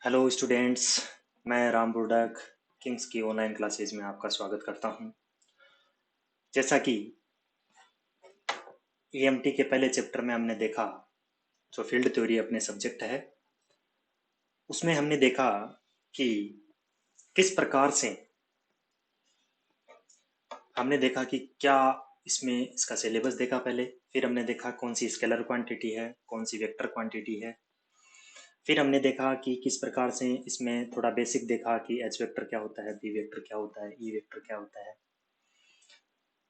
Hello students. मैं Ram बुर्डक Kings की online classes में आपका स्वागत करता हूं। जैसा कि ईएमटी के पहले चैप्टर में हमने देखा, जो फील्ड थ्योरी अपने सब्जेक्ट है, उसमें हमने देखा कि किस प्रकार से हमने देखा कि क्या इसमें इसका सिलेबस देखा पहले। फिर हमने देखा कौन सी स्केलर क्वांटिटी है, कौन सी वेक्टर क्वांटिटी है। फिर हमने देखा कि किस प्रकार से इसमें थोड़ा बेसिक देखा कि एच वेक्टर क्या होता है, बी वेक्टर क्या होता है, ई वेक्टर क्या होता है।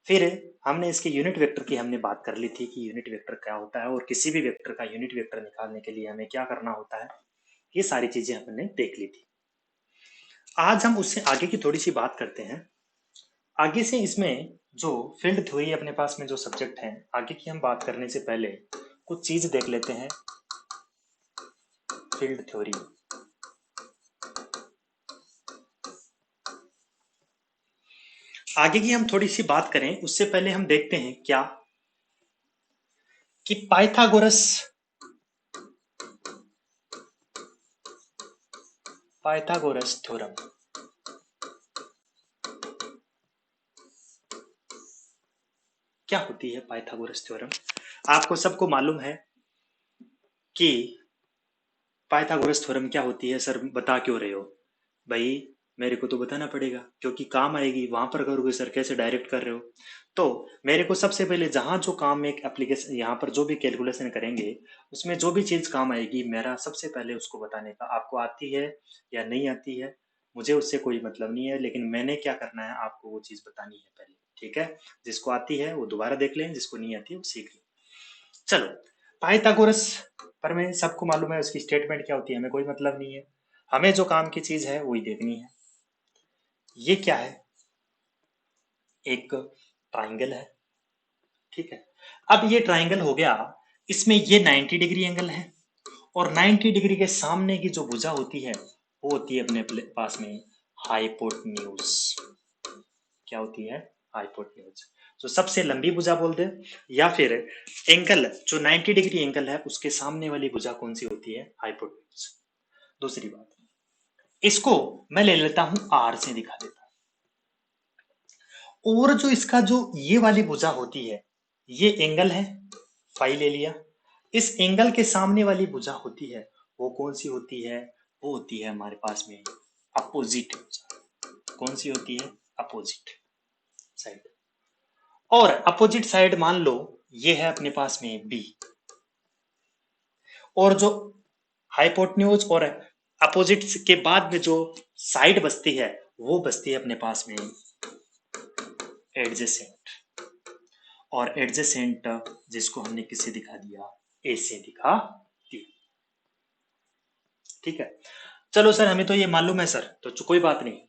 फिर हमने इसके यूनिट वेक्टर की हमने बात कर ली थी कि यूनिट वेक्टर क्या होता है और किसी भी वेक्टर का यूनिट वेक्टर निकालने के लिए हमें क्या करना होता है। ये सारी चीजें हमने देख ली थी। आज हम उससे आगे की थोड़ी सी बात करते हैं। आगे से इसमें जो फील्ड थ्योरी अपने पास में जो सब्जेक्ट है, आगे की हम बात करने से पहले कुछ चीज देख लेते हैं। फील्ड थ्योरी, आगे की हम थोड़ी सी बात करें उससे पहले हम देखते हैं क्या कि पाइथागोरस थ्योरम क्या होती है। पाइथागोरस थ्योरम आपको सबको मालूम है कि पाइथागोरस थ्योरम क्या होती है। सर बता क्यों रहे हो भाई? मेरे को तो बताना पड़ेगा क्योंकि काम आएगी। वहां पर करोगे सर, कैसे डायरेक्ट कर रहे हो? तो मेरे को सबसे पहले जहां जो काम एक एप्लीकेशन यहाँ पर जो भी कैलकुलेशन करेंगे उसमें जो भी चीज काम आएगी, मेरा सबसे पहले उसको बताने का। आपको आती है या नहीं आती है मुझे उससे कोई मतलब नहीं है, लेकिन मैंने क्या करना है आपको वो चीज बतानी है पहले। ठीक है? जिसको आती है वो दोबारा देख लें, जिसको नहीं आती है वो सीख लें। चलो, पाइथागोरस पर में सबको मालूम है उसकी स्टेटमेंट क्या होती है, हमें कोई मतलब नहीं है। हमें जो काम की चीज है वही देखनी है। ये क्या है? एक ट्राइंगल है। ठीक है? अब ये ट्राइंगल हो गया, इसमें ये 90 डिग्री एंगल है और 90 डिग्री के सामने की जो भुजा होती है वो होती है अपने पास में हाइपोटेन्यूज। क्या होती है? हाइपोटेन्यूज। जो सबसे लंबी भुजा बोल दे, या फिर एंगल जो 90 डिग्री एंगल है उसके सामने वाली भुजा कौन सी होती है? हाइपोटेन्यूज। दूसरी बात, इसको मैं ले लेता हूं आर से दिखा देता हूं। और जो इसका जो ये वाली भुजा होती है, ये एंगल है, फाई ले लिया। इस एंगल के सामने वाली भुजा होती है वो कौन सी होती है? वो होती है हमारे पास में अपोजिट भुजा। कौन सी होती है? Opposite side. और अपोजिट साइड मान लो ये है अपने पास में बी, और जो हाइपोटेन्यूज और अपोजिट के बाद में जो साइड बचती है वो बचती है अपने पास में एडजेसेंट। और एडजेसेंट जिसको हमने किससे दिखा दिया? ए से दिखा दिया। ठीक है? चलो सर, हमें तो ये मालूम है सर, तो कोई बात नहीं।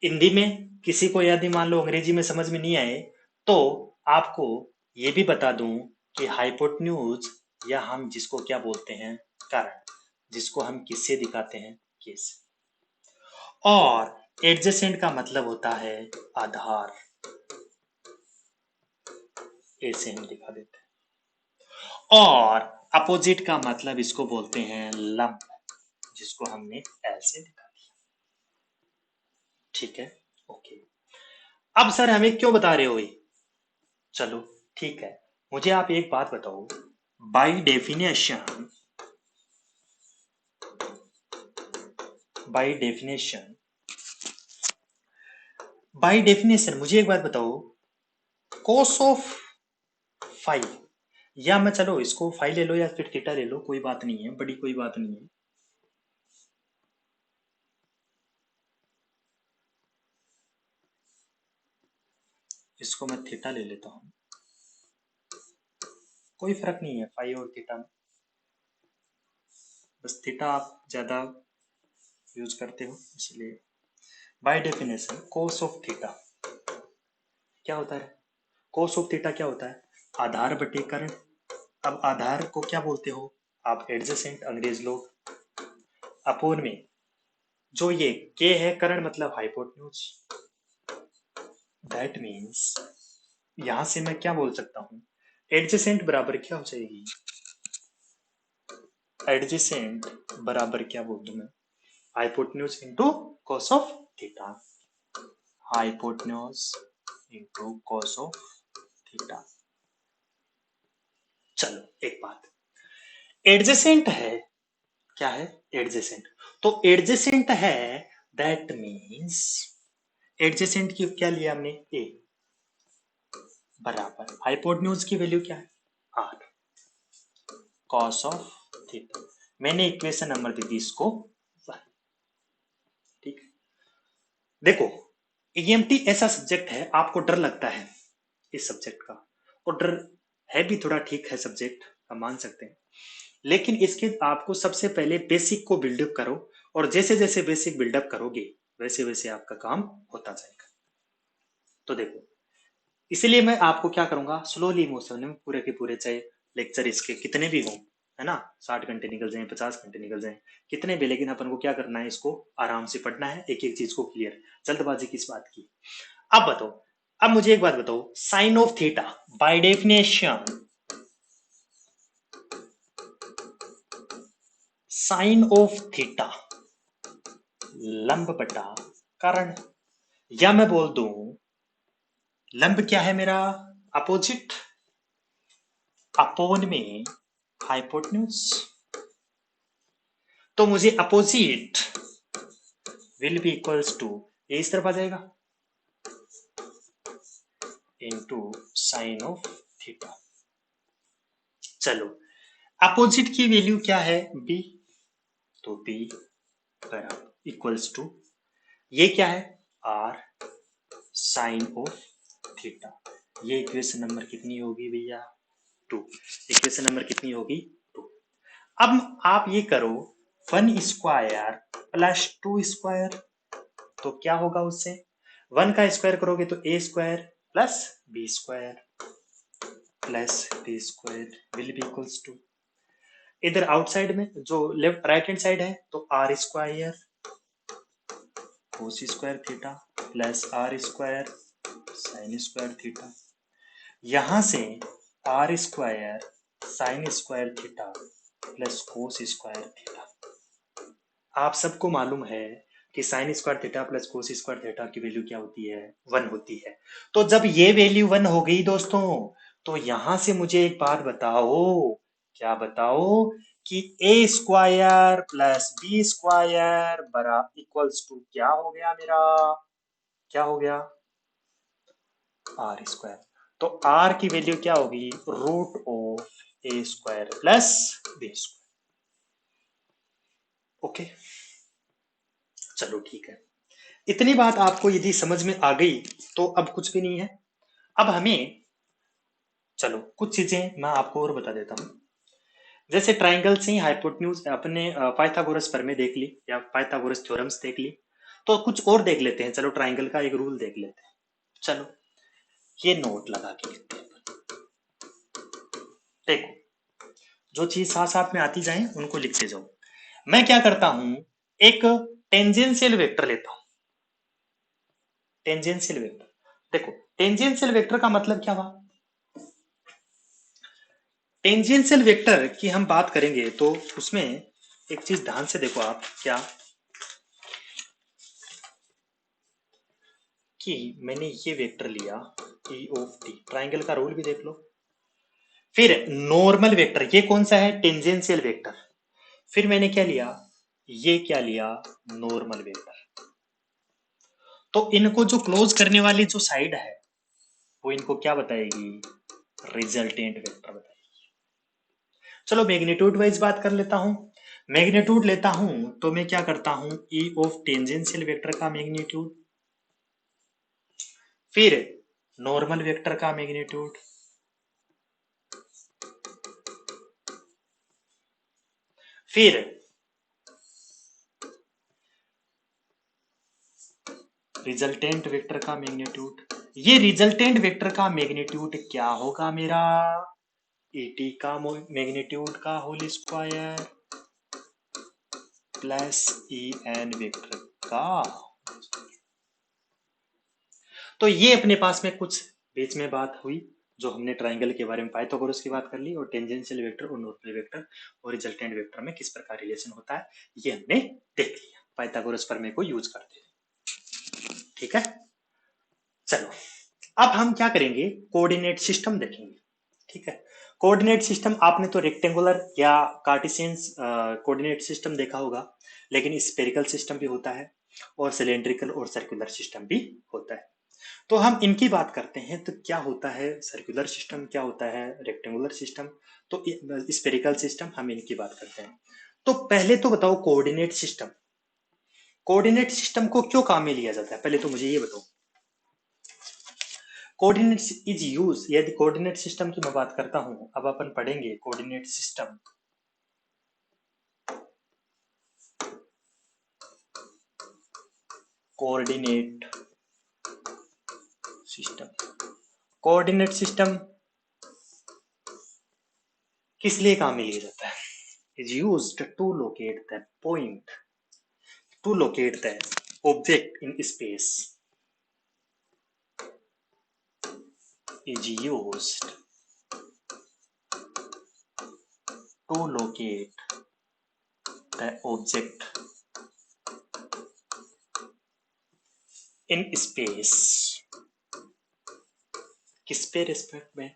हिंदी में किसी को यदि मान लो अंग्रेजी में समझ में नहीं आए तो आपको ये भी बता दूं कि हाइपोटेन्यूज, या हम जिसको क्या बोलते हैं, कारण, जिसको हम किससे दिखाते हैं? किस। और एडजेसेंट का मतलब होता है आधार। ए से हम दिखा देते हैं। और अपोजिट का मतलब इसको बोलते हैं लंब, जिसको हमने एल से दिखा दिया। ठीक है? ओके। अब सर हमें क्यों बता रहे हो ये? चलो ठीक है, मुझे आप एक बात बताओ। By definition, by definition by definition मुझे एक बात बताओ। कोस ऑफ फाइव, या मैं चलो इसको फाइव ले लो या फिर थीटा ले लो, कोई बात नहीं है, बड़ी कोई बात नहीं है। इसको मैं थीटा ले लेता हूं, कोई फर्क नहीं है फाइव और थीटा में। बस थीटा आप ज्यादा यूज करते हो इसलिए। By definition cos of theta क्या होता है? कोस ऑफ थीटा क्या होता है? आधार बटे कर्ण। अब आधार को क्या बोलते हो आप? एडजेसेंट, अंग्रेज लोग। अपोन में जो ये के है, कर्ण मतलब हाइपोटेन्यूज। दैट मीन्स यहां से मैं क्या बोल सकता हूं? एडजेसेंट बराबर क्या हो जाएगी? एडजेसेंट बराबर क्या बोल दूं मैं? Hypotenuse into cos of theta, hypotenuse into cos of theta. चलो एक बात, एडजेसेंट है, क्या है एडजेसेंट, तो एडजेसेंट है दैट मीन्स एडजेसेंट की क्या लिया हमने ए बराबर हाइपोटेन्यूज की वैल्यू क्या है आर कॉस ऑफ थीटा। मैंने इक्वेशन नंबर दे दी इसको 1। ठीक है, देखो ईएमटी ऐसा सब्जेक्ट है, आपको डर लगता है इस सब्जेक्ट का, और डर है भी थोड़ा, ठीक है सब्जेक्ट हम मान सकते हैं, लेकिन इसके आपको सबसे पहले बेसिक को बिल्डअप करो, और जैसे जैसे बेसिक बिल्डअप करोगे वैसे वैसे आपका काम होता जाएगा। तो देखो, इसलिए मैं आपको क्या करूंगा, स्लोली मोशन में पूरे के पूरे, चाहे लेक्चर इसके कितने भी हों, है ना, 60 घंटे निकल जाए, 50 घंटे निकल जाए, कितने भी, लेकिन अपन को क्या करना है, इसको आराम से पढ़ना है, एक एक चीज को क्लियर, जल्दबाजी किस बात की। अब बताओ, अब मुझे एक बात बताओ, sine of theta by definition, sine of theta लंब बटा कारण, या मैं बोल दूं लंब क्या है मेरा, अपोजिट अपोन में हाइपोटेन्यूज, तो मुझे opposite will be equals to, ये इस तरफ आ जाएगा, इनटू साइन ऑफ थीटा। चलो अपोजिट की वैल्यू क्या है बी, तो बी बराबर इक्वल्स टू, ये क्या है आर साइन ऑफ थीटा। ये इक्वेशन नंबर कितनी होगी भैया 2, इक्वेशन नंबर कितनी होगी 2। अब आप ये करो 1 स्क्वायर प्लस 2 स्क्वायर, तो क्या होगा उससे, 1 का स्क्वायर करोगे तो a square plus B square plus d square will be equals to, इधर आउटसाइड में जो लेफ्ट राइट हैंड साइड है तो r square cos square theta plus are square sine square theta, यहां से are square sine square theta plus cos square theta. आप सबको मालूम है कि sine square theta plus cos square theta की वैल्यू क्या होती है 1 होती है। तो जब ये वैल्यू 1 हो गई दोस्तों, तो यहां से मुझे एक बात बताओ, क्या बताओ, कि A square plus B square बरा इक्वल्स टू क्या हो गया मेरा, क्या हो गया आर स्क्वायर। तो आर की वैल्यू क्या होगी root of A square plus B square. Okay, चलो ठीक है, इतनी बात आपको यदि समझ में आ गई तो अब कुछ भी नहीं है। अब हमें, चलो कुछ चीजें मैं आपको और बता देता हूं, जैसे ट्राइंगल से ही हाइपोटेन्यूज अपने पाइथागोरस प्रमेय देख ली या पाइथागोरस थ्योरम्स देख ली, तो कुछ और देख लेते हैं। चलो ट्राइंगल का एक रूल देख लेते हैं, चलो ये नोट लगा के लिखते हैं। देखो, जो चीज साथ साथ में आती जाए उनको लिखते जाओ। मैं क्या करता हूं, एक टेंजेंशियल वेक्टर लेता हूं, टेंजेंशियल वेक्टर। देखो टेंजेंशियल वेक्टर का मतलब क्या हुआ, टेंजेंशियल वेक्टर की हम बात करेंगे तो उसमें एक चीज ध्यान से देखो आप, क्या कि मैंने ये वेक्टर लिया ई ऑफ टी, ट्राइंगल का रूल भी देख लो, फिर नॉर्मल वेक्टर, ये कौन सा है टेंजेंशियल वेक्टर, फिर मैंने क्या लिया, ये क्या लिया नॉर्मल वेक्टर। तो इनको जो क्लोज करने वाली जो साइड है वो इनको क्या बताएगी, रिजल्टेंट वेक्टर बताएगी। चलो मैग्नीट्यूड वाइज बात कर लेता हूं, मैग्नीट्यूड लेता हूं तो मैं क्या करता हूं, ई ऑफ टेंजेंशियल वेक्टर का मैग्नीट्यूड, फिर नॉर्मल वेक्टर का मैग्नीट्यूड, फिर रिजल्टेंट वेक्टर का मैग्नीट्यूड। ये रिजल्टेंट वेक्टर का मैग्नीट्यूड क्या होगा मेरा, एटी का मैग्नीट्यूड का whole square plus E N vector का। तो ये अपने पास में कुछ बीच में बात हुई, जो हमने ट्राइंगल के बारे में पाइथागोरस की बात कर ली, और टेंजेंशियल वेक्टर और नॉर्मल वेक्टर और रिजल्टेंट वेक्टर में किस प्रकार रिलेशन होता है ये हमने देख लिया। पाइथागोरस प्रमेय को यूज करते हैं। ठीक है, चलो अब हम क्या करेंगे, कोऑर्डिनेट सिस्टम देखेंगे। ठीक है, कोऑर्डिनेट सिस्टम आपने तो रेक्टेंगुलर या कार्टेशियन कोऑर्डिनेट सिस्टम देखा होगा, लेकिन स्फेरिकल सिस्टम भी होता है और सिलेंड्रिकल और सर्कुलर सिस्टम भी होता है। तो हम इनकी बात करते हैं, तो क्या होता है सर्कुलर सिस्टम, क्या होता है रेक्टेंगुलर सिस्टम, तो स्फेरिकल सिस्टम, हम इनकी बात करते हैं। तो पहले तो बताओ कोऑर्डिनेट सिस्टम, कोऑर्डिनेट सिस्टम को क्यों काम में लिया जाता है, पहले तो मुझे ये बताओ। कोऑर्डिनेट्स इज यूज, यदि कोऑर्डिनेट सिस्टम की मैं बात करता हूं, अब अपन पढ़ेंगे coordinate system. Coordinate system, coordinate system किस लिए काम में लिया जाता है, is used to locate the point, to locate the object in space, is used to locate the object in space, किस पे रेस्पेक्ट में,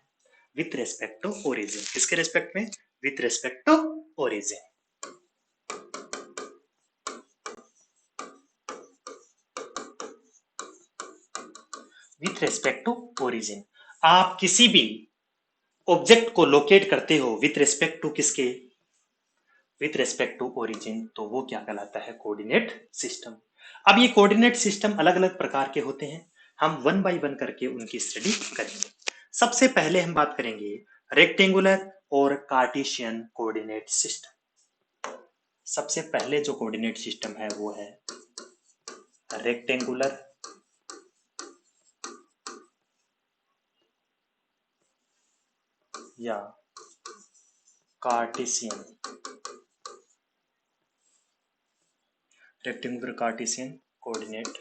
विथ रेस्पेक्ट टू ओरिजिन, किसके रेस्पेक्ट में, with respect to origin. With respect to origin, आप किसी भी object को locate करते हो विथ रेस्पेक्ट टू किसके, विथ रेस्पेक्ट टू ओरिजिन, तो वो क्या कहलाता है, कोऑर्डिनेट सिस्टम। अब ये कोऑर्डिनेट सिस्टम अलग अलग प्रकार के होते हैं, हम वन बाय वन करके उनकी स्टडी करेंगे। सबसे पहले हम बात करेंगे रेक्टेंगुलर और कार्टेशियन कोऑर्डिनेट सिस्टम। सबसे पहले जो कोऑर्डिनेट सिस्टम है वो है रेक्टेंगुलर या Cartesian, rectangular Cartesian coordinate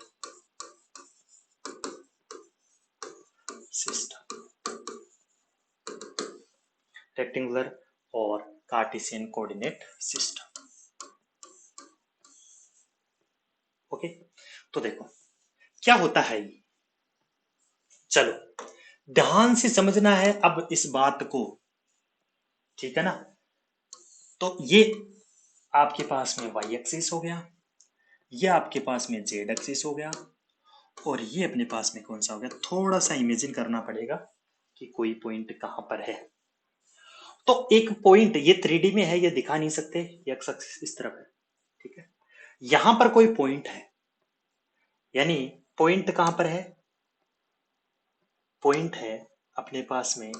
system, rectangular और कार्टेशियन कोऑर्डिनेट सिस्टम। ओके, तो देखो क्या होता है ये, चलो ध्यान से समझना है अब इस बात को, ठीक है ना। तो ये आपके पास में वाई एक्सिस हो गया, ये आपके पास में जेड एक्सिस हो गया, और ये अपने पास में कौन सा हो गया, थोड़ा सा इमेजिन करना पड़ेगा कि कोई पॉइंट कहां पर है। तो एक पॉइंट ये 3D में है, ये दिखा नहीं सकते, एक्स एक्सिस इस तरफ है, ठीक है। यहां पर कोई पॉइंट है, यानी पॉइंट कहां पर है, पॉइंट है अपने पास में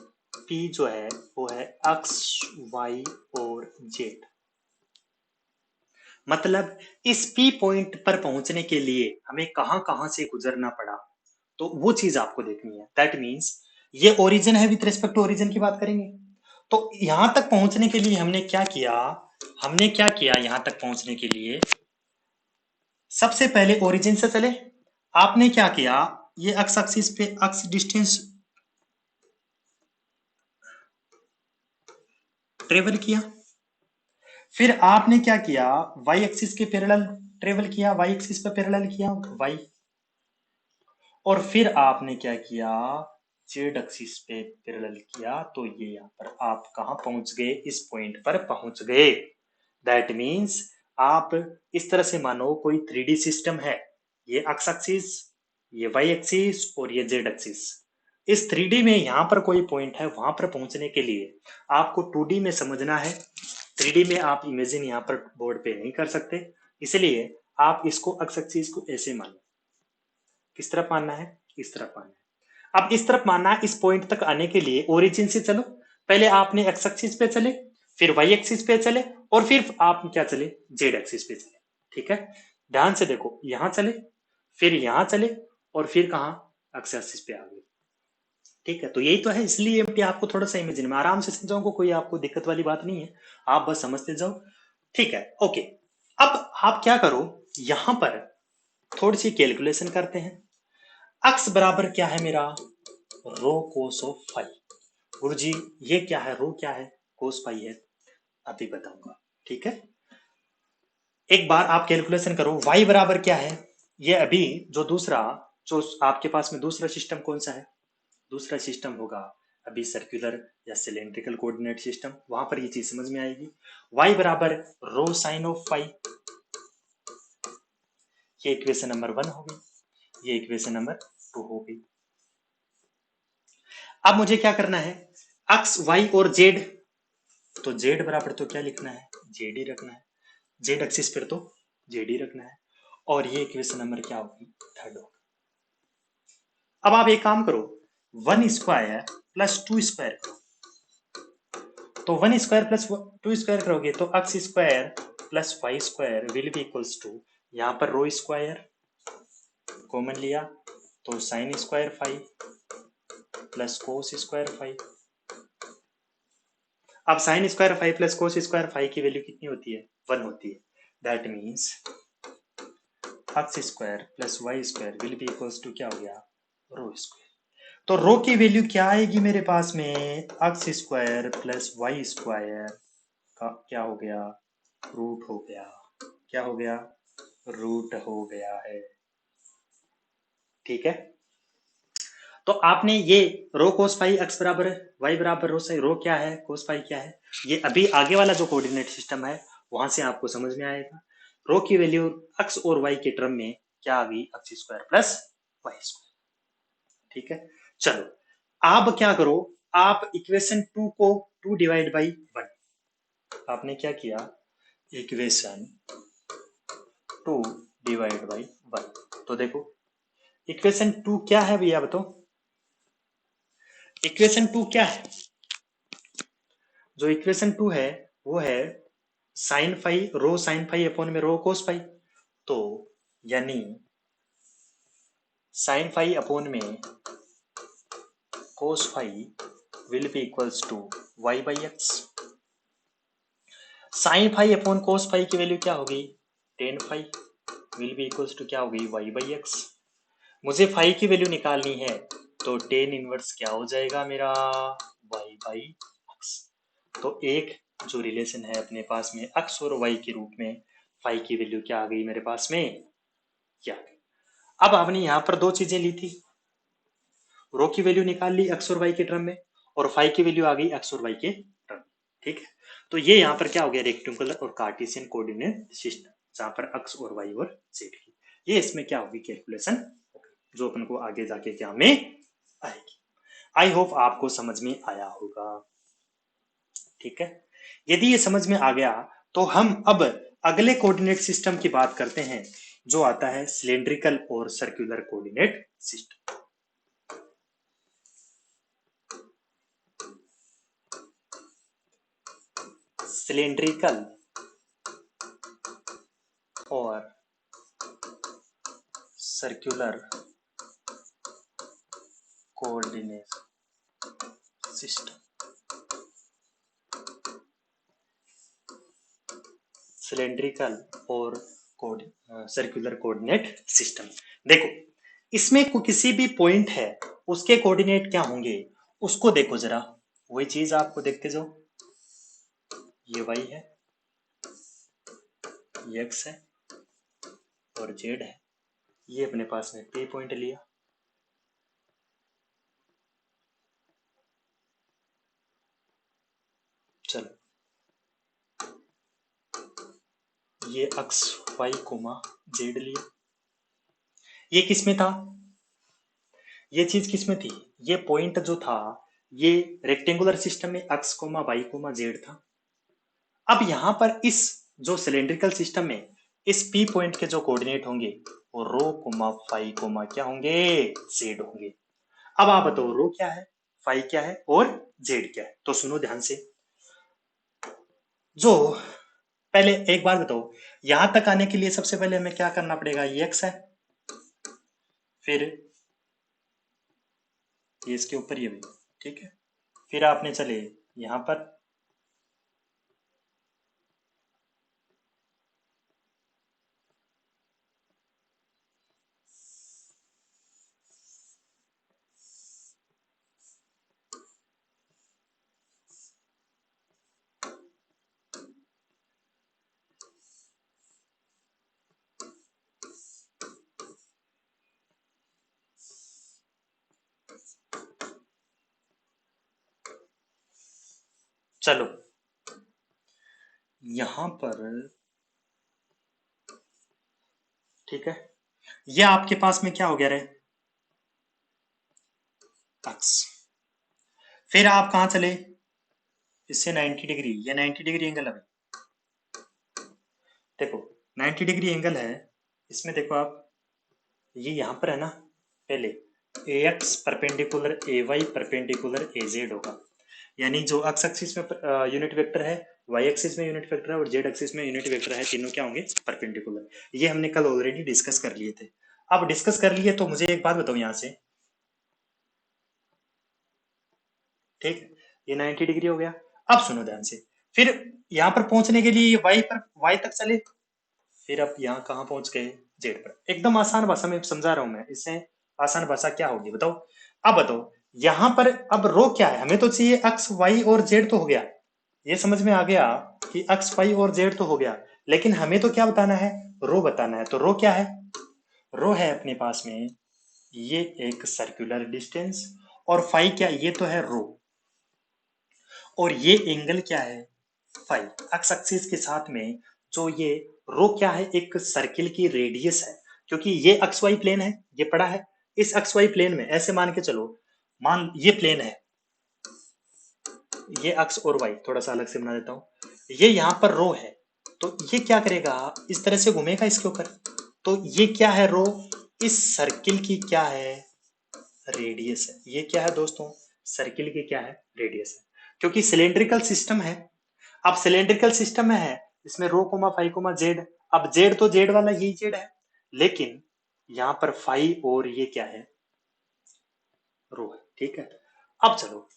P जो है वो है एक्स वाई और जेड। मतलब इस P पॉइंट पर पहुंचने के लिए हमें कहां कहां से गुजरना पड़ा, तो वो चीज आपको देखनी है। दैट मीन्स ये ओरिजिन है, विथ रिस्पेक्ट टू ओरिजिन की बात करेंगे। तो यहां तक पहुंचने के लिए हमने क्या किया, हमने क्या किया यहां तक पहुंचने के लिए, सबसे पहले ओरिजिन से चले। आपने क्या किया, ये एक्स एक्सिस पे एक्स डिस्टेंस ट्रेवल किया, फिर आपने क्या किया, वाई एक्सिस के पैरेलल ट्रेवल किया, वाई एक्सिस पे पैरेलल किया वाई, और फिर आपने क्या किया, जेड एक्सिस पे पैरेलल किया, तो ये यहां पर आप कहां पहुंच गए, इस पॉइंट पर पहुंच गए। दैट मीन्स आप इस तरह से मानो कोई 3D सिस्टम है, ये एक्स एक्सिस, ये वाई एक्सिस और ये जेड एक्सिस। इस 3D में यहां पर कोई पॉइंट है, वहां पर पहुंचने के लिए आपको 2D में समझना है। 3D में आप इमेजिन यहाँ पर बोर्ड पे नहीं कर सकते, इसलिए आप इसको एक्स एक्सिस को ऐसे मानो, किस तरफ मानना है, इस तरफ मानना है। अब इस तरफ मानना है, इस पॉइंट तक आने के लिए ओरिजिन से चलो, पहले आपने एक्स एक्सिस पे चले, फिर वाई एक्सिस पे चले, और फिर आप क्या चले, जेड एक्सिस पे चले। ठीक है, ध्यान से देखो, यहां चले, फिर यहां चले, और फिर कहा, एक्स एक्सिस पे आ गए। ठीक है, तो यही तो है, इसलिए एमटी आपको थोड़ा सा इमेजिन में आराम से समझाऊंगा, कोई आपको दिक्कत वाली बात नहीं है, आप बस समझते जाओ। ठीक है, ओके। अब आप क्या करो, यहां पर थोड़ी सी कैलकुलेशन करते हैं। अक्स बराबर क्या है मेरा, रो कोस ऑफ फाई। गुरुजी ये क्या है, रो क्या है, कोस पाई है, अभी बताऊंगा। ठीक है, एक बार आप कैलकुलेशन करो, y बराबर क्या है। ये अभी जो दूसरा, जो आपके पास में दूसरा सिस्टम कौन सा है, दूसरा सिस्टम होगा अभी सर्कुलर या सिलेंड्रिकल कोऑर्डिनेट सिस्टम, वहां पर ये चीज समझ में आएगी। y बराबर रो साइन ऑफ फाई, ये इक्वेशन नंबर 1 हो गई, ये इक्वेशन नंबर 2 हो गई। अब मुझे क्या करना है, x y और z, तो z बराबर तो क्या लिखना है, जेड ही रखना है, जेड एक्सिस पर तो जेड ही रखना है, और ये इक्वेशन नंबर क्या होगी, थर्ड होगी। अब आप एक काम करो, 1 स्क्वायर प्लस 2 स्क्वायर करो, तो 1 स्क्वायर प्लस 2 स्क्वायर करोगे तो x square plus Y square will be equals to, यहाँ पर रो स्क्वायर कॉमन लिया तो sine square five plus cos square five. अब sine square five plus cos square five की वैल्यू कितनी होती है, 1 होती है। That means x square plus Y square will be equals to क्या हो गया, रो स्क्वायर। तो रो की वैल्यू क्या आएगी मेरे पास में, X square plus Y square का क्या हो गया, रूट हो गया, क्या हो गया, रूट हो गया है। ठीक है, तो आपने ये रो कोस फाई एक्स बराबर वाई बराबर रो साई, रो क्या है कोस फाई क्या है, ये अभी आगे वाला जो कोऑर्डिनेट सिस्टम है वहां से आपको समझ में आएगा। रो की वैल्यू एक्स और वाई के टर्म में क्या आ गई, X square plus Y square. ठीक है, चलो आप क्या करो, आप इक्वेशन 2 को 2 डिवाइड बाई 1, आपने क्या किया, इक्वेशन 2 डिवाइड बाई 1, तो देखो इक्वेशन 2 क्या है भैया बताओ, इक्वेशन 2 क्या है, जो इक्वेशन 2 है वो है sine phi, rho sine phi upon में रो कोस फाई, तो यानी साइन फाई अपॉन में cos phi will be equals to Y by X. Sine phi upon cos phi की वैल्यू क्या होगी, tan phi will be equals to क्या होगी, Y by X. मुझे फाई की वैल्यू निकालनी है तो टेन इनवर्स क्या हो जाएगा मेरा, वाई बाई एक्स। तो एक जो रिलेशन है अपने पास में एक्स और वाई के रूप में, फाई की वैल्यू क्या आ गई मेरे पास में, क्या। अब आपने यहां पर दो चीजें ली थी, रो की वैल्यू निकाल ली एक्स और वाई के टर्म में, और फाई की वैल्यू आ गई एक्स और वाई के टर्म में। ठीक है, तो ये यहाँ पर क्या हो गया, रेक्टेंगुलर और कार्टेशियन कोऑर्डिनेट सिस्टम, जहां पर एक्स और वाई और जेड की, ये इसमें क्या होगी कैलकुलेशन, जो अपन को आगे जाके क्या में आएगी। आई होप आपको समझ में आया होगा। ठीक है, यदि ये समझ में आ गया तो हम अब अगले कोऑर्डिनेट सिस्टम की बात करते हैं, जो आता है सिलेंड्रिकल और सर्कुलर कोऑर्डिनेट सिस्टम। सिलेंड्रिकल और सर्कुलर कोऑर्डिनेट सिस्टम, सिलेंड्रिकल और सर्कुलर कोऑर्डिनेट सिस्टम। देखो इसमें किसी भी पॉइंट है उसके कोऑर्डिनेट क्या होंगे, उसको देखो जरा, वही चीज आपको देखते जाओ, ये वाई है, ये एक्स है और जेड है, ये अपने पास में पी पॉइंट लिया, चलो ये एक्स वाई कोमा जेड लिया, ये किस में था, ये चीज किस में थी, ये पॉइंट जो था ये रेक्टेंगुलर सिस्टम में X comma Y comma Z था। अब यहां पर इस जो सिलेंड्रिकल सिस्टम में इस पी पॉइंट के जो कोऑर्डिनेट होंगे वो रो कोमा फाई कोमा क्या होंगे, जेड होंगे। अब आप बताओ रो क्या है, फाई क्या है और जेड क्या है, तो सुनो ध्यान से। जो पहले एक बार बताओ, यहां तक आने के लिए सबसे पहले हमें क्या करना पड़ेगा, ये एक्स है, फिर ये इसके ऊपर ये भी, ठीक है, फिर आपने चले यहां पर, चलो यहां पर ठीक है, ये आपके पास में क्या हो गया रे, एक्स। फिर आप कहां चले, इससे 90 डिग्री, ये 90 डिग्री एंगल है। देखो 90 डिग्री एंगल है, इसमें देखो आप, ये यहां पर है ना, पहले a x perpendicular a y perpendicular a z होगा, यानी जो एक्स एक्सिस में यूनिट वेक्टर है, वाई एक्सिस में यूनिट वेक्टर है और जेड एक्सिस में यूनिट वेक्टर है, तीनों क्या होंगे, परपेंडिकुलर। ये हमने कल ऑलरेडी डिस्कस कर लिए थे। अब डिस्कस कर लिए तो मुझे एक बात बताओ यहां से, ठीक है, ये 90 डिग्री हो गया। अब सुनो ध्यान से, फिर यहाँ पर पहुंचने के लिए ये वाई पर, वाई तक चले, फिर अब यहाँ कहाँ पहुंच गए, जेड पर। एकदम आसान भाषा में समझा रहा हूं मैं, इससे आसान भाषा क्या होगी बताओ। अब बताओ यहाँ पर अब रो क्या है, हमें तो चाहिए एक्स वाई और जेड, तो हो गया, ये समझ में आ गया कि एक्स वाई और जेड तो हो गया, लेकिन हमें तो क्या बताना है, रो बताना है। तो रो क्या है, रो है अपने पास में ये एक सर्कुलर डिस्टेंस, और फाई क्या, ये तो है रो, और ये एंगल क्या है, फाइव। एक्स एक्सिस के साथ में जो ये रो क्या है, एक सर्किल की रेडियस है, क्योंकि ये एक्स वाई प्लेन है, ये पड़ा है, इस एक्स वाई प्लेन में ऐसे मान के चलो, मान ये प्लेन है, ये एक्स और वाई थोड़ा सा अलग से बना देता हूं, ये यहां पर रो है, तो ये क्या करेगा, इस तरह से घूमेगा इसके ऊपर, तो ये क्या है रो, इस सर्किल की क्या है, रेडियस है। ये क्या है दोस्तों, सर्किल की क्या है, रेडियस है, क्योंकि सिलेंड्रिकल सिस्टम है। अब सिलेंड्रिकल सिस्टम में है, इसमें रो कोमा फाई कोमा जेड, अब जेड तो जेड वाला यही जेड है, लेकिन यहां पर फाई और ये क्या है, रो है, ठीक है। अब चलो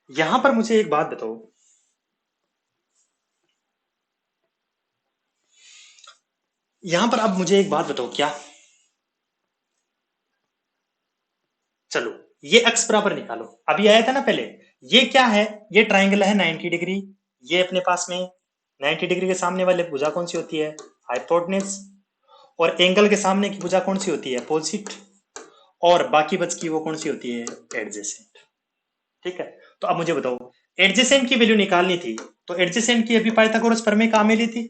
यहां पर मुझे एक बात बताओ, यहां पर अब मुझे एक बात बताओ क्या, चलो ये एक्स बराबर निकालो, अभी आया था ना पहले, ये क्या है, ये ट्राइंगल है 90 डिग्री, ये अपने पास में 90 डिग्री के सामने वाले भुजा कौन सी होती है, हाइपोटेन्यूज, और एंगल के सामने की भुजा कौन सी होती है, अपोजिट, और बाकी बच की वो कौन सी होती है, एडजेसेंट, ठीक है। तो अब मुझे बताओ, एडजेसेंट की वैल्यू निकालनी थी, तो एडजेसेंट की अभी पाइथागोरस प्रमेय काम में ली थी,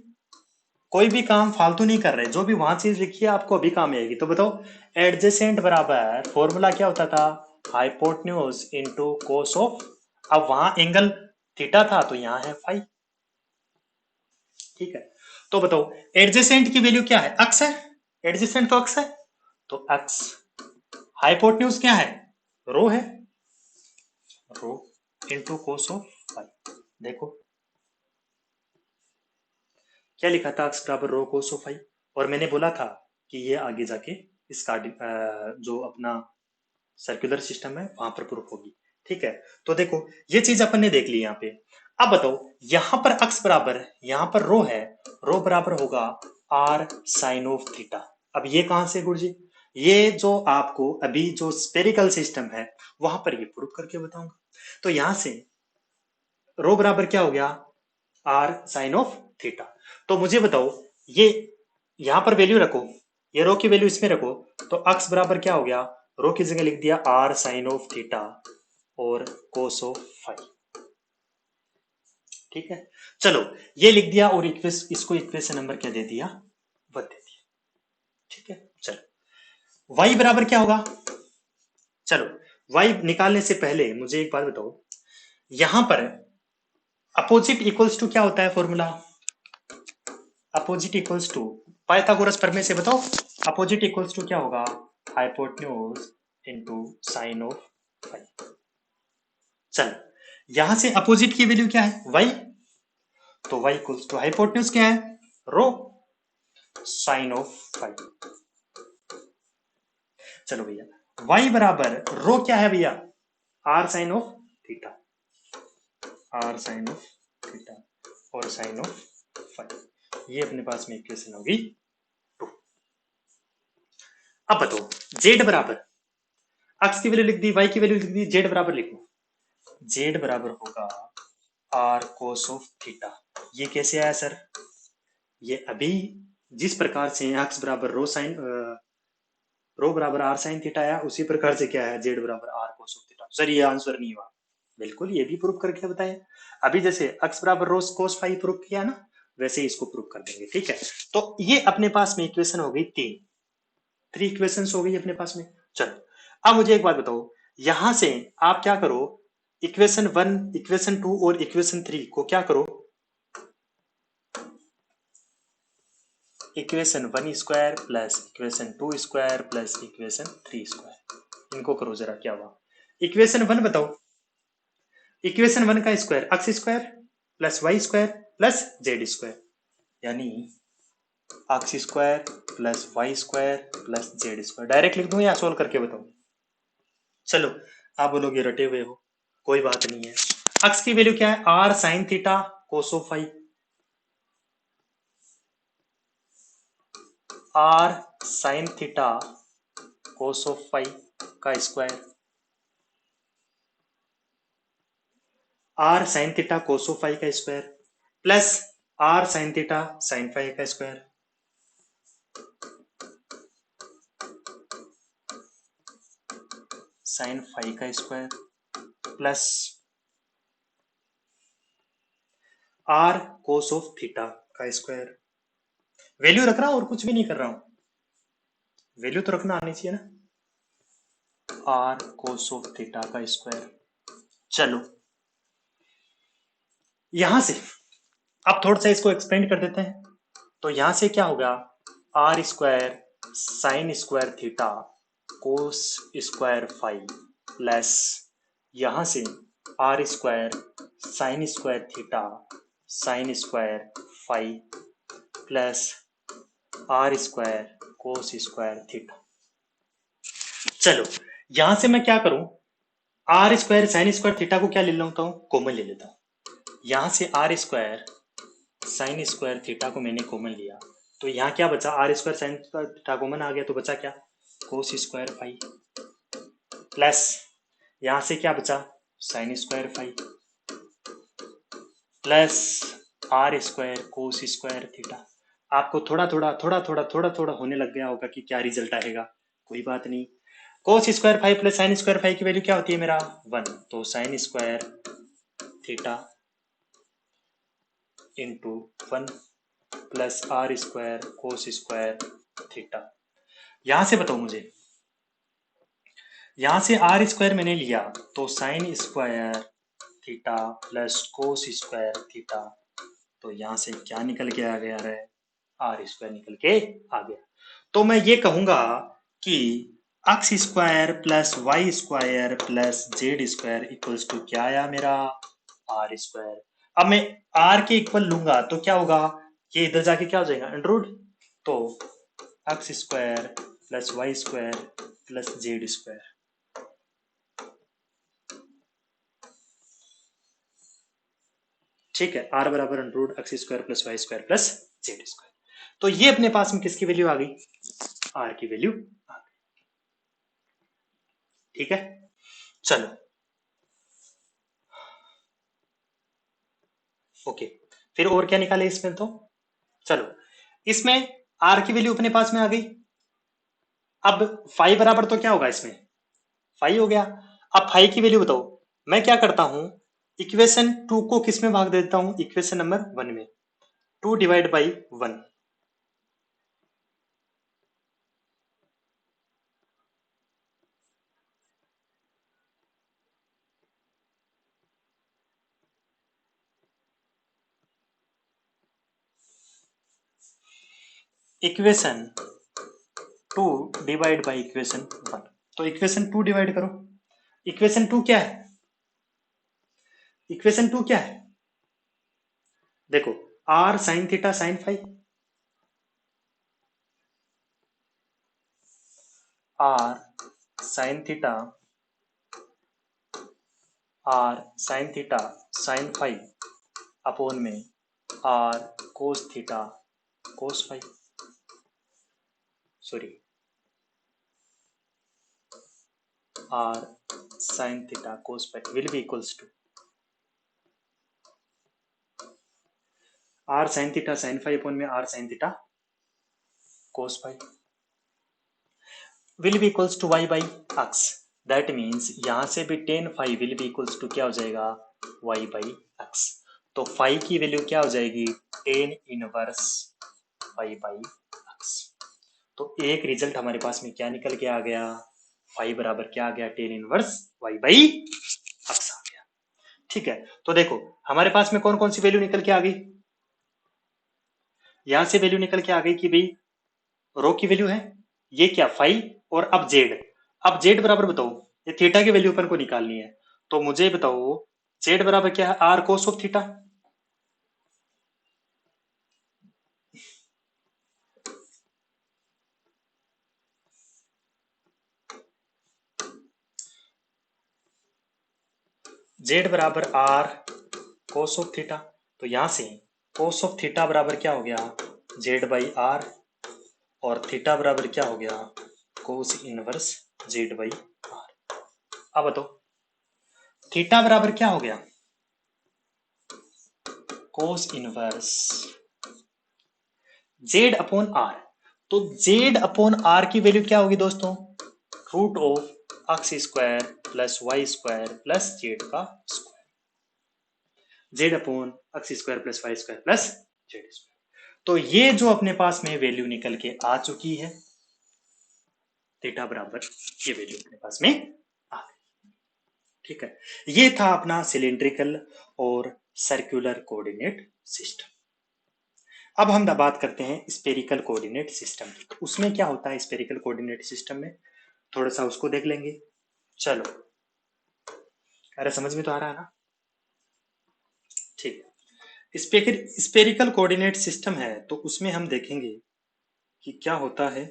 कोई भी काम फालतू नहीं कर रहे, जो भी वहां चीज लिखी है आपको अभी काम आएगी। तो बताओ एडजेसेंट बराबर फॉर्मूला क्या होता था, हाइपोटेन्यूज इनटू कोस ऑफ, अब वहां एंगल थीटा था तो यहाँ है फाई, ठीक है। तो बताओ एडजेसेंट की वैल्यू क्या है, अक्स है, एडजेसेंट तो अक्स है, तो अक्स, हाइपोटेन्यूज क्या है, रो है, रो इनटू कोस ऑफ फाई। देखो क्या लिखा था, अक्स बराबर रो कोस ऑफ फाई, और मैंने बोला था कि ये आगे जाके इसका जो अपना सर्कुलर सिस्टम है वहां पर प्रूफ होगी, ठीक है। तो देखो ये चीज अपन ने देख ली यहाँ पे। अब बताओ यहां पर अक्स बराबर, यहां पर रो है, रो बराबर होगा आर साइन ऑफ थीटा। अब ये कहां से गुरुजी, ये जो आपको अभी जो स्पेरिकल सिस्टम है वहां पर ये प्रूफ करके बताऊंगा। तो यहां से रो बराबर क्या हो गया, आर साइन ऑफ थीटा। तो मुझे बताओ ये यहां पर वैल्यू रखो, ये रो की वैल्यू इसमें रखो, तो अक्स बराबर क्या हो गया, रो की जगह लिख दिया आर साइन ऑफ थीटा और कोस ऑफ फाई, ठीक है। चलो ये लिख दिया, और इसको इक्वेशन नंबर क्या दे दिया, वन दे दिया, ठीक है। चलो y बराबर क्या होगा, चलो y निकालने से पहले मुझे एक बात बताओ, यहां पर अपोजिट इक्वल्स टू क्या होता है formula, opposite equals to Pythagoras प्रमेय से बताओ, अपोजिट इक्वल्स टू क्या होगा, hypotenuse into sine of phi. चलो यहां से अपोजिट की वैल्यू क्या है, y, तो y इक्वल्स टू हाइपोटेन्यूज क्या है, रो साइन ऑफ फाई। चलो भैया y बराबर रो क्या है भैया, r sine of theta, r sine of theta और साइन ऑफ फाई, ये अपने पास में इक्वेशन होगी टू। अब बताओ z बराबर, x की वैल्यू लिख दी, y की वैल्यू लिख दी, z बराबर लिखो, z बराबर होगा r cos ऑफ थीटा। ये कैसे आया सर, ये अभी जिस प्रकार से x बराबर रो बराबर r साइन थीटा आया, उसी प्रकार से क्या है, z बराबर r cos of theta. Sir ये आंसर नहीं हुआ, बिल्कुल, ये भी प्रूव करके बताएं। अभी जैसे अक्स बराबर रोस कोस फाई प्रूव किया ना, वैसे ही इसको प्रूव कर देंगे। ठीक है, तो ये अपने पास में इक्वेशन हो गई तीन, थ्री इक्वेशंस हो गई अपने पास में। चलो, अब मुझे एक बात बताओ, यहां से आप क्या करो, इक्वेशन वन, इक्वेशन टू और इक्वेशन थ्री को क्या करो, equation one square plus equation two square plus equation three square, इनको करो जरा क्या हुआ। इक्वेशन वन बताओ, इक्वेशन वन का square x square plus Y square plus Z square, यानी x square plus Y square plus Z square. Direct लिख दूं या सोल्व करके बताऊं? चलो, आप बोलोगे रटे हुए हो, कोई बात नहीं है। एक्स की वैल्यू क्या है, R sine theta cos phi, R sine theta cos phi का square, R sine theta cos phi का square plus R sine theta sine phi का स्क्वायर, साइन फाई का square plus R cos of theta का square. Value रख रहा हूं और कुछ भी नहीं कर रहा हूं, वैल्यू तो रखना आनी चाहिए ना, आर कोस ऑफ थीटा का स्क्वायर। चलो, यहां से अब थोड़ा सा इसको एक्सपेंड कर देते हैं, तो यहां से क्या होगा, R square sine square theta cos square five plus यहां से are square sine square theta sine square five plus are square cos square theta. चलो, यहां से मैं क्या करूं, R square sine square theta को क्या ले लेता हूं, कॉमन ले लेता हूं। यहां से are square sine square theta को मैंने कॉमन लिया, तो यहाँ क्या बचा, r square sine square theta common आ गया, तो बचा क्या, कोस स्क्वायर फाइव प्लस यहां से क्या बचा, sine square five plus are square cos square theta. आपको थोड़ा थोड़ा होने लग गया होगा कि क्या रिजल्ट आएगा, कोई बात नहीं। Cos square five plus sine square five की वैल्यू क्या होती है मेरा, वन, तो sine square theta into one plus are square cos square theta. यहां से बताओ मुझे, यहां से आर स्क्वायर मैंने लिया, तो sine square theta plus cos square theta, तो यहां से क्या निकल के आ गया है, आर स्क्वायर निकल के आ गया। तो मैं ये कहूंगा कि X square plus Y square plus Z square equals to क्या आया मेरा, आर स्क्वायर। अब मैं आर के इक्वल लूंगा तो क्या होगा, ये इधर जाके क्या हो जाएगा, अंडर रूट, तो x square plus Y square plus Z square. ठीक है, आर बराबर under root X square plus Y square plus Z square. तो ये अपने पास में किसकी वैल्यू आ गई, आर की वैल्यू आ गई। ठीक है, चलो, ओके, फिर और क्या निकाले इसमें, तो चलो, इसमें आर की वैल्यू अपने पास में आ गई। अब फाइव बराबर तो क्या होगा इसमें, फाइव हो गया। अब फाइव की वैल्यू बताओ, मैं क्या करता हूं, इक्वेशन टू को किस में भाग देता हूं, इक्वेशन नंबर वन में, two divide by one, equation two divide by equation one, तो इक्वेशन टू डिवाइड करो। इक्वेशन टू क्या है, इक्वेशन टू क्या है, देखो, r sine theta sine five, r sine theta, r sine theta sine five upon में r cos theta cos five, sorry, r sine theta cos five will be equals to r sine theta sine five upon में are sine theta cos five will be equals to Y by X. That means यहां से भी tan phi will be equals to क्या हो जाएगा, Y by X. तो phi की value क्या हो जाएगी, tan inverse Y by X. तो एक रिजल्ट हमारे पास में क्या निकल के आ गया, फाइव बराबर क्या आ गया, tan inverse Y by x आ गया। ठीक है, तो देखो हमारे पास में कौन कौन सी वैल्यू निकल के आ गई, यहां से वैल्यू निकल के आ गई कि भाई रो की वैल्यू है ये क्या फाइव, और अब जेड, अब जेड बराबर बताओ, ये थीटा की वैल्यू अपन को निकालनी है, तो मुझे बताओ जेड बराबर क्या है, R cos of theta. Z बराबर आर कोस ऑफ थीटा, तो यहां से कोस ऑफ थीटा बराबर क्या हो गया, जेड बाई आर, और थीटा बराबर क्या हो गया, cos inverse Z by r. अब बताओ थीटा बराबर क्या हो गया, cos inverse Z upon r. तो जेड अपॉन आर की वैल्यू क्या होगी दोस्तों, root of x square plus Y square plus z का square, z upon x square plus Y square plus Z square. तो ये जो अपने पास में वैल्यू निकल के आ चुकी है, थीटा बराबर ये वैल्यू अपने पास में आ गई। ठीक है, ये था अपना सिलिंड्रिकल और सर्कुलर कोऑर्डिनेट सिस्टम। अब हम बात करते हैं स्पेरिकल कोऑर्डिनेट सिस्टम की, तो उसमें क्या होता है स्पेरिकल कोऑर्डिनेट सिस्टम में, थोड़ा सा उसको देख लेंगे। चलो, अरे समझ में तो आ रहा है ना, ठीक है। स्पेरिकल कोऑर्डिनेट सिस्टम है तो उसमें हम देखेंगे कि क्या होता है।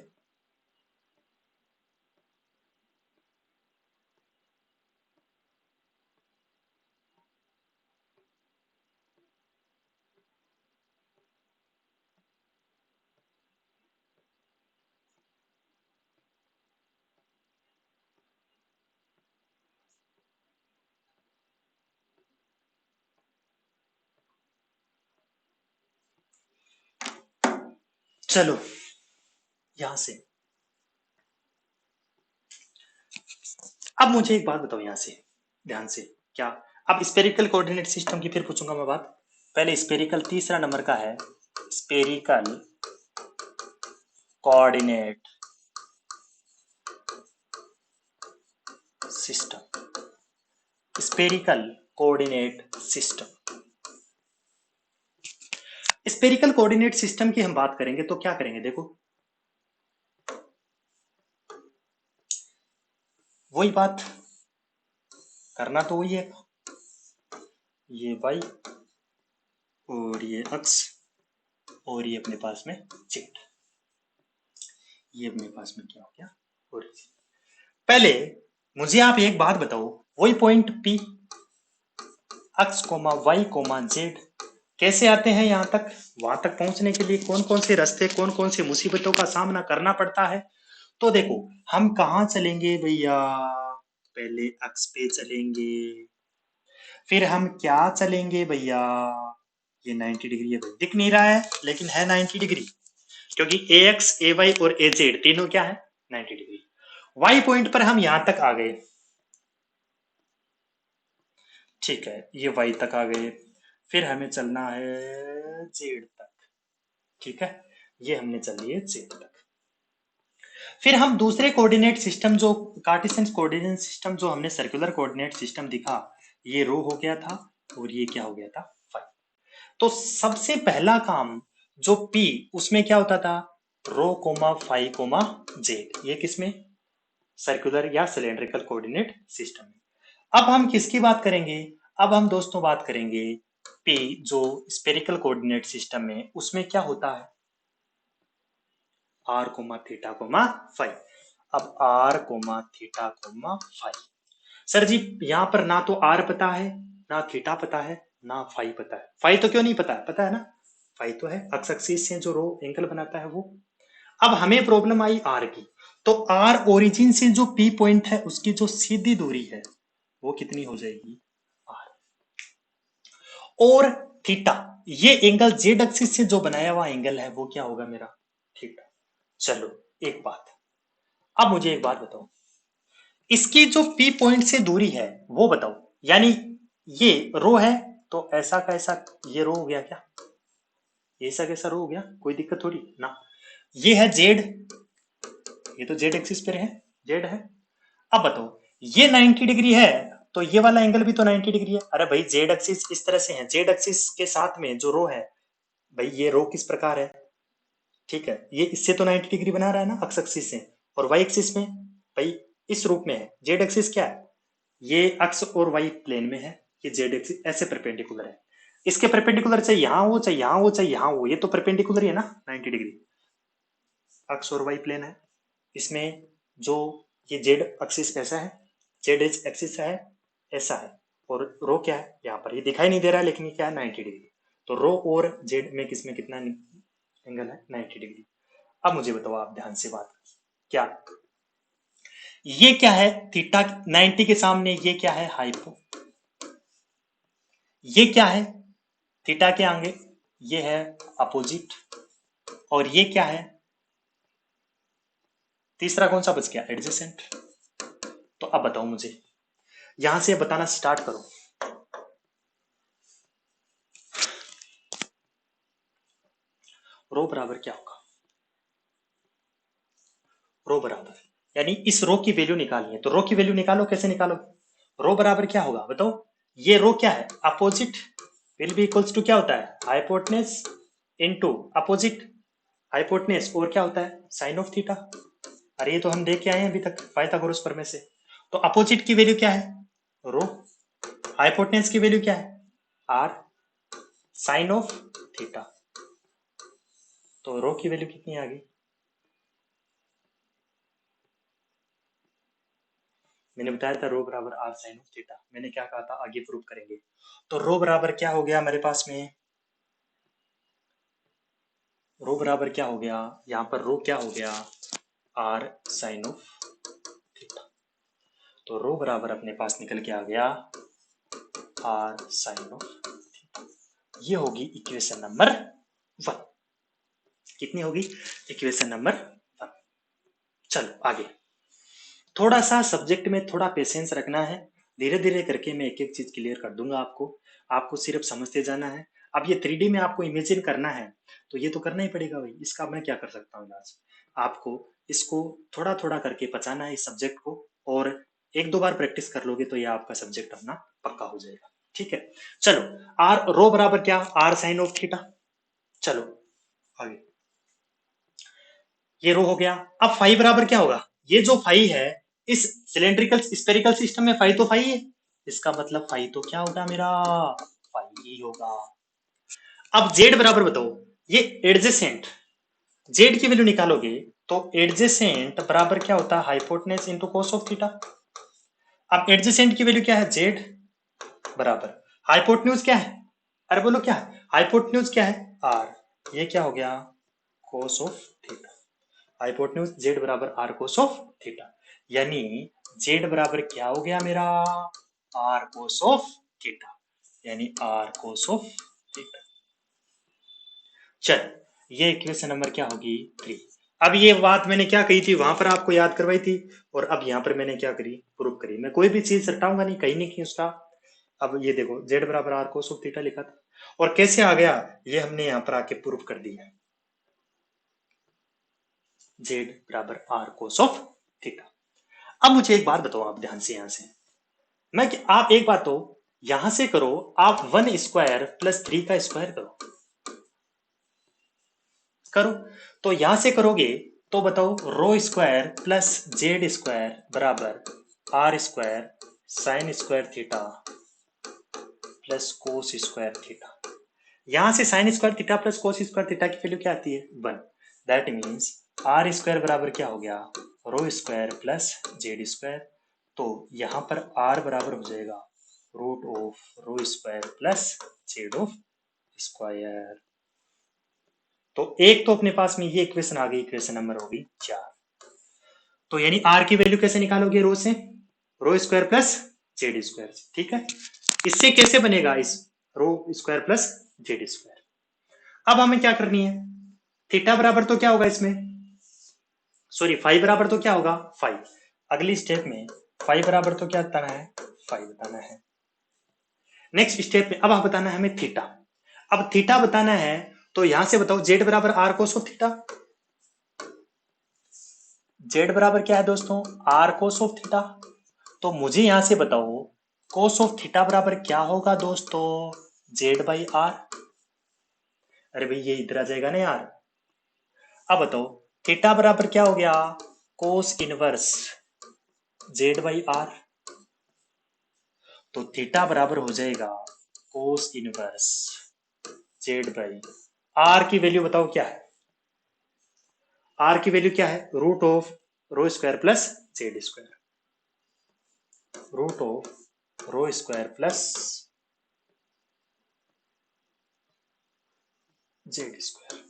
चलो यहां से, अब मुझे एक बात बताओ यहां से ध्यान से, क्या, अब स्पेरिकल कोऑर्डिनेट सिस्टम की फिर पूछूंगा मैं बात, पहले स्पेरिकल तीसरा नंबर का है, spherical coordinate system, spherical coordinate system. Spherical coordinate system की हम बात करेंगे तो क्या करेंगे, देखो वही बात करना तो वही है, ये वाई और ये एक्स और ये अपने पास में जेड, ये अपने पास में क्या हो गया ओरिजिन। पहले मुझे आप एक बात बताओ, वही point P X comma Y comma Z कैसे आते हैं यहां तक, वहां तक पहुंचने के लिए कौन कौन से रास्ते, कौन कौन से मुसीबतों का सामना करना पड़ता है। तो देखो हम कहाँ चलेंगे भैया, पहले एक्स पे चलेंगे, फिर हम क्या चलेंगे भैया, ये 90 डिग्री है, दिख नहीं रहा है लेकिन है 90 डिग्री, क्योंकि ए एक्स ए वाई और ए जेड तीनों क्या है 90 डिग्री। वाई पॉइंट पर हम यहां तक आ गए, ठीक है, ये वाई तक आ गए, फिर हमें चलना है जेड तक, ठीक है, ये हमने चल लिए जेड तक। फिर हम दूसरे कोऑर्डिनेट सिस्टम जो कार्टेशियन कोऑर्डिनेट सिस्टम जो हमने सर्कुलर कोऑर्डिनेट सिस्टम दिखा, ये रो हो गया था और ये क्या हो गया था फाइव। तो सबसे पहला काम जो पी उसमें क्या होता था, रो कोमा फाइव कोमा जेड, ये किसमें सर्कुलर या सिलेंड्रिकल कोऑर्डिनेट सिस्टम में। अब हम किसकी बात करेंगे, अब हम दोस्तों बात करेंगे पी जो स्पेरिकल कोऑर्डिनेट सिस्टम में, उसमें क्या होता है r comma theta comma five. अब r comma theta comma five, sir ji यहाँ पर ना तो आर पता है, ना थीटा पता है, ना फाइव पता है। फाइव तो क्यों नहीं पता है, पता है ना, फाइव तो है एक्स एक्सिस से जो रो एंगल बनाता है वो। अब हमें प्रॉब्लम आई आर की, तो आर ओरिजिन से जो पी पॉइंट है उसकी जो सीधी दूरी है वो कितनी हो जाएगी आर, और थीटा ये एंगल जेड एक्सिस से जो बनाया हुआ एंगल है वो क्या होगा मेरा थीटा। चलो एक बात, अब मुझे एक बात बताओ, इसकी जो पी पॉइंट से दूरी है वो बताओ। यानी ये रो है तो ऐसा का ऐसा ये रो हो गया क्या, ऐसा कैसा रो हो गया, कोई दिक्कत थोड़ी ना। ये है जेड, ये तो जेड एक्सिस पे है, जेड है। अब बताओ ये 90 डिग्री है तो ये वाला एंगल भी तो 90 डिग्री है। अरे भाई जेड एक्सिस इस तरह से है, जेड एक्सिस के साथ में जो रो है, भाई ये रो किस प्रकार है, ठीक है, ये इससे तो 90 डिग्री बना रहा है ना अक्स एक्सिस से, और वाई एक्सिस में भाई इस रूप में है। जेड एक्सिस क्या है, ये अक्स और वाई प्लेन में है, ये जेड एक्सिस ऐसे परपेंडिकुलर है। इसके परपेंडिकुलर चाहे यहाँ हो चाहे यहाँ हो चाहे यहाँ हो, ये तो परपेंडिकुलर ही है ना 90 डिग्री, अक्स और वाई प्लेन है। इसमें जो ये जेड एक्सिस ऐसा है, जेड एक्सिस है ऐसा है, और रो क्या है यहाँ पर, ये दिखाई नहीं दे रहा है लेकिन ये क्या है 90 डिग्री। तो रो और जेड में किसमें कितना एंगल है 90 डिग्री। अब मुझे बताओ आप ध्यान से बात, क्या ये क्या है थीटा 90 के सामने, ये क्या है हाइपो, ये क्या है थीटा के आगे, ये है अपोजिट, और ये क्या है तीसरा कौन सा बच गया एडजेसेंट। तो अब बताओ मुझे, यहां से बताना स्टार्ट करो। रो बराबर क्या होगा, रो बराबर यानी इस रो की वैल्यू निकालनी है तो रो की वैल्यू निकालो, कैसे निकालो, रो बराबर क्या होगा बताओ। ये रो क्या है opposite, will be equals to क्या होता है हाइपोटेनस इनटू अपोजिट, हाइपोटेनस और क्या होता है साइन ऑफ थीटा। अरे ये तो हम देख के आए हैं अभी तक पाइथागोरस प्रमेय से। तो अपोजिट की वैल्यू क्या है रो, हाइपोटेनस की वैल्यू क्या है आर, साइन ऑफ थीटा। तो रो की वैल्यू कितनी आ गई, मैंने बताया था रो बराबर आर साइन ऑफ थीटा, मैंने क्या कहा था आगे प्रूव करेंगे। तो रो बराबर क्या हो गया मेरे पास में, रो बराबर क्या हो गया, यहाँ पर रो क्या हो गया आर साइन ऑफ थीटा। तो रो बराबर अपने पास निकल के आ गया आर साइन ऑफ थीटा। ये होगी इक्वेशन नंबर 1। कितनी होगी इक्वेशन नंबर 1। चलो आगे, थोड़ा सा सब्जेक्ट में थोड़ा पेशेंस रखना है, धीरे धीरे करके मैं एक एक चीज क्लियर कर दूंगा आपको, आपको सिर्फ समझते जाना है। अब ये 3D में आपको इमेजिन करना है तो ये तो करना ही पड़ेगा भाई, इसका मैं क्या कर सकता हूँ इलाज, आपको इसको थोड़ा थोड़ा करके पचाना है इस सब्जेक्ट को, और एक दो बार प्रैक्टिस कर लोगे तो ये आपका सब्जेक्ट अपना पक्का हो जाएगा, ठीक है। चलो आर रो बराबर क्या आर साइन ऑफ थीटा। चलो आगे, ये रो हो गया। अब फाई बराबर क्या होगा, ये जो फाई है इस सिलेंड्रिकल स्पेरिकल सिस्टम में फाई तो फाई है, इसका मतलब फाई तो क्या होगा मेरा फाई ही होगा। अब जेड बराबर बताओ, ये एडजेसेंट, जेड की वैल्यू निकालोगे तो एडजेसेंट बराबर क्या होता है hypotenuse into cos of theta. अब एडजेसेंट की वैल्यू क्या है जेड बराबर, हाइपोटेन्यूज क्या है, अरे बोलो क्या है हाइपोटेन्यूज क्या है आर, ये क्या हो गया कोस ऑफ थीटा। हाइपोटेन्यूज जेड बराबर आर कोस ऑफ थीटा, यानी जेड बराबर क्या हो गया मेरा आर कोस ऑफ थीटा, यानी आर कोस ऑफ थीटा। चल ये इक्वेशन नंबर क्या होगी 3। अब ये बात मैंने क्या कही थी वहां पर आपको याद करवाई थी, और अब यहाँ पर मैंने क्या करी प्रूफ करी, मैं कोई भी चीज रटाऊंगा नहीं कहीं नहीं की उसका। अब ये देखो जेड बराबर आर कोस ऑफ थीटा लिखा था, और कैसे आ गया ये हमने यहाँ पर आके प्रूफ कर दिया, जेड बराबर आर कोस ऑफ थीटा। अब मुझे एक बात बताओ आप ध्यान से यहां से, मैं कि आप एक बात तो यहां से करो, आप 1 स्क्वायर प्लस 3 का स्क्वायर करो, करो तो यहां से करोगे तो बताओ rho square plus Z square बराबर R square sine square theta plus cos square theta. यहां से sine square theta plus cos square theta की वैल्यू क्या आती है 1, दैट मीन्स आर स्क्वायर बराबर क्या हो गया rho square plus Z square. तो यहां पर आर बराबर हो जाएगा root of rho square plus Z of square. तो एक तो अपने पास में ये इक्वेशन आ गई, इक्वेशन नंबर होगी 4। तो यानी आर की वैल्यू कैसे निकालोगे रो से, रो स्क्वायर प्लस जेड स्क्वायर, ठीक है। इससे कैसे बनेगा इस रो स्क्वायर प्लस जेड स्क्वायर। अब हमें क्या करनी है, थीटा बराबर तो क्या होगा इसमें, सॉरी फाइव बराबर तो क्या होगा 5, अगली स्टेप में फाइव बराबर तो क्या बताना है, फाइव बताना है। नेक्स्ट स्टेप में अब आप बताना है हमें थीटा। अब थीटा बताना है तो यहां से बताओ जेड बराबर R cos of theta. Z बराबर क्या है दोस्तों, आर कोस ऑफ थीटा। तो मुझे यहां से बताओ कोस ऑफ थीटा बराबर क्या होगा दोस्तों, जेड बाई आर। अरे भाई ये इधर आ जाएगा ना यार। अब बताओ थीटा बराबर क्या हो गया, cos inverse Z by R. तो थीटा बराबर हो जाएगा cos inverse Z by R की वैल्यू बताओ क्या है, आर की वैल्यू क्या है, root of rho square plus Z square, root of rho square plus Z square.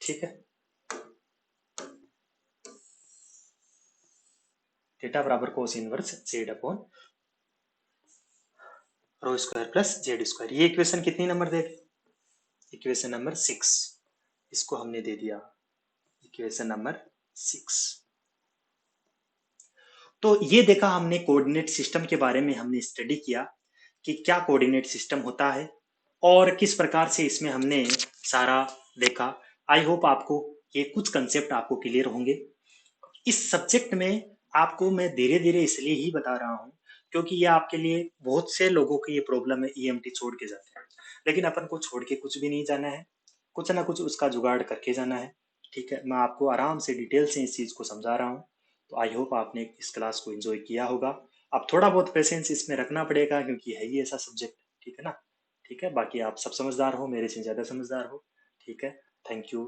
ठीक है, थीटा बराबर cos inverse Z upon rho square plus Z square. ये इक्वेशन कितनी नंबर दे दी, इक्वेशन नंबर 6। इसको हमने दे दिया इक्वेशन नंबर 6। तो ये देखा हमने कोऑर्डिनेट सिस्टम के बारे में हमने स्टडी किया कि क्या कोऑर्डिनेट सिस्टम होता है और किस प्रकार से इसमें हमने सारा देखा। आई होप आपको ये कुछ कंसेप्ट आपको क्लियर होंगे। इस सब्जेक्ट में आपको मैं धीरे धीरे इसलिए ही बता रहा हूँ क्योंकि ये आपके लिए बहुत से लोगों की ये प्रॉब्लम है, ईएमटी छोड़ के जाते हैं, लेकिन अपन को छोड़ के कुछ भी नहीं जाना है, कुछ ना कुछ उसका जुगाड़ करके जाना है। ठीक है, मैं आपको आराम से डिटेल से इस चीज़ को समझा रहा हूँ। तो आई होप आपने इस क्लास को एंजॉय किया होगा। अब थोड़ा बहुत पेशेंस इसमें रखना पड़ेगा क्योंकि है ही ऐसा सब्जेक्ट। ठीक है ना, ठीक है, बाकी आप सब समझदार हो, मेरे से ज़्यादा समझदार हो। ठीक है, थैंक यू।